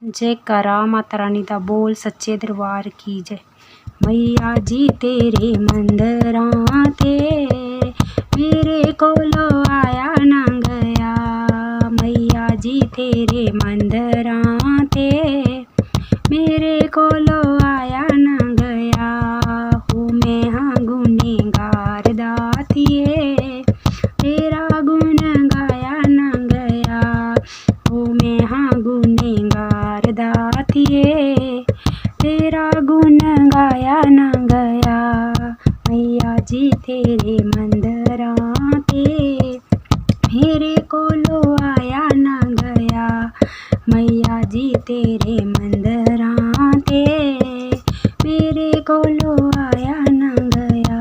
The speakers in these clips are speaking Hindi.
जयकारा माता रानी दा बोल सच्चे दरबार की जय। मैया जी तेरे मंदरां ते मेरे कोलो आया ना गया। मैया जी तेरे मंदरां ते मेरे कोलो आया ना गया। हो मैं हाँ गुनेगार दातिए तेरा गुण गाया ना गया। हो मैं हाँ गुनेगार दातिए तेरा गुण गाया ना गया। मैया जी तेरे मंदरां ते मेरे कोलो आया ना गया। मैया जी तेरे मंदरां ते मेरे कोलो आया ना गया।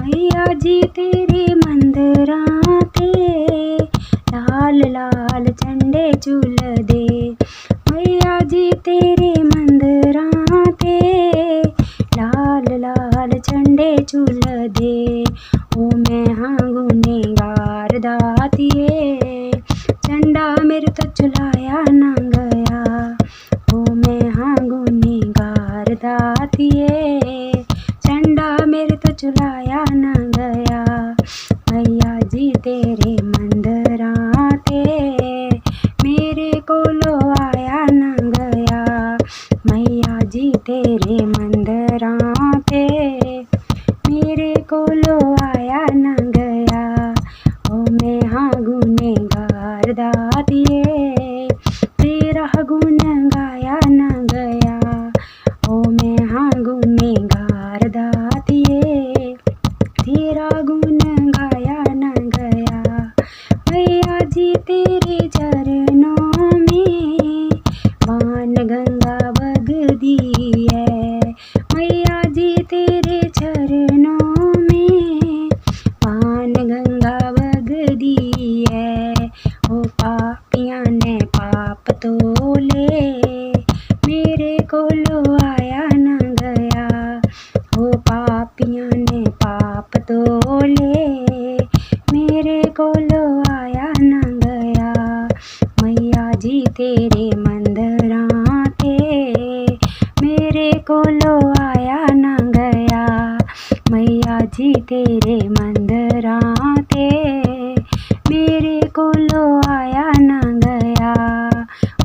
मैया जी तेरे मंदरां ते लाल लाल झंडे झूलदे। मैया जी तेरे मंदरां ते लाल लाल झंडे झूलदे। ओ मैं हाँ गुनेगार दातिए झंडा मेरे तो झुलाया ना गया। ओ मैं हाँ गुनेगार दातिए झंडा मेरे तो झुलाया ना गया। मैया जी तेरे मंदरां ते मेरे कोलो आया ना गया। मैया जी तेरे मंदरां ते मेरे कोलो आया ना गया। ओ मैं हाँ गुनेगार दातिए तेरा गुण गाया ना गया। ओ मैं हाँ गुनेगार दातिए तेरा गुण गाया ना गया। मैया जी तेरे चरणों में बाण गंगा बगदी है। मैया जी तेरे चरणों में बाण गंगा बगदी है। ओ पापियां ने पाप तोले मेरे कोलो आया ना गया। ओ पापियां ने पाप तोले मेरे कोलो आया ना गया। मैया जी तेरे मंदरां ते मेरे कोलो आया ना गया। मैया जी तेरे मंदरां ते मेरे कोलो आया ना गया।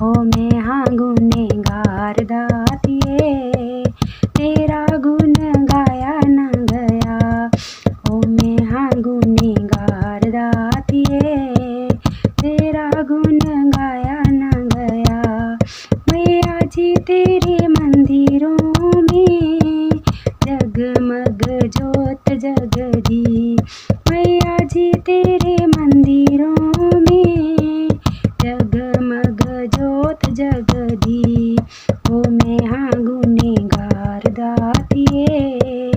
ओ मैं हाँ गुनेगार दातिए तेरा गुण गाया ना गया। ओ मैं हाँ गुनेगार दातिए तेरा गुण गाया ना गया। मैया जी तेरे मंदिरों में जगमग जोत जगदी। मैया जी तेरे मंदिरों में जगमग जोत जगदी। ओ मैं हाँ गुनेगार दातिए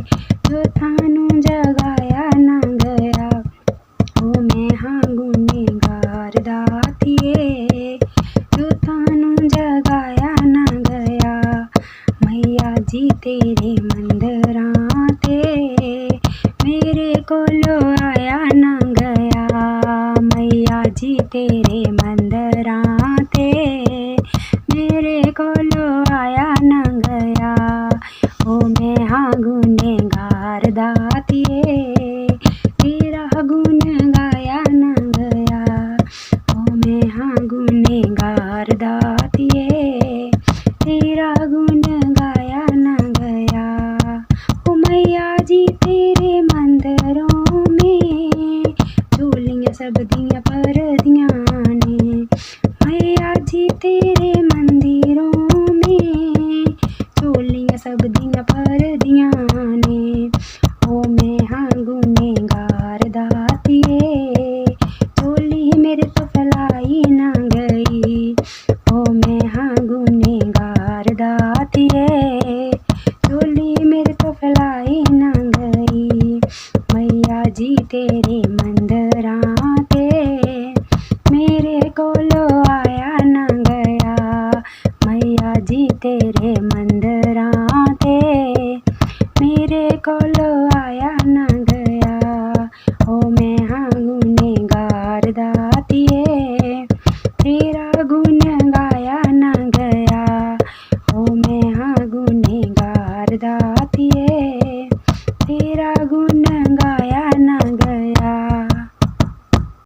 जो थानू जगाया ना गया। ओ मैं हाँ गुनेगार दातिए जो थानू जगाया ना गया। मैया जी तेरे मंदरां ते मेरे कोलो आया ना गया। मैया जी तेरे मंदरां ते मेरे कोलो आया ना गया। ओ मैं हाँ गुनेगार दातिए तेरा गुण गाया ना गया। ओ मैं हाँ गुनेगार दातिए तेरा गुण गाया ना गया। ओ मैया जी तेरे मंदरों में झूलियां सब दियां परदियां ने। मैया जी तेरे मंदिरों में झूलियां सब दियां परदियां ने। ओ मैं हाँ गुनेगार दातिए झोली मेरे तो फैलाई ना गई। ओ मैं हाँ गुनेगार दातिए झोली मेरे तो फैलाई ना गई। मैया जी तेरे मंदरां ते मेरे कोलो आया ना गया। मैया जी तेरे मंदरां ते मेरे कोलो आया ना गया। ओ मैं हाँ गुनेगार दातिए तेरा गुण गाया ना गया। हाँ गुनेगार दातिए।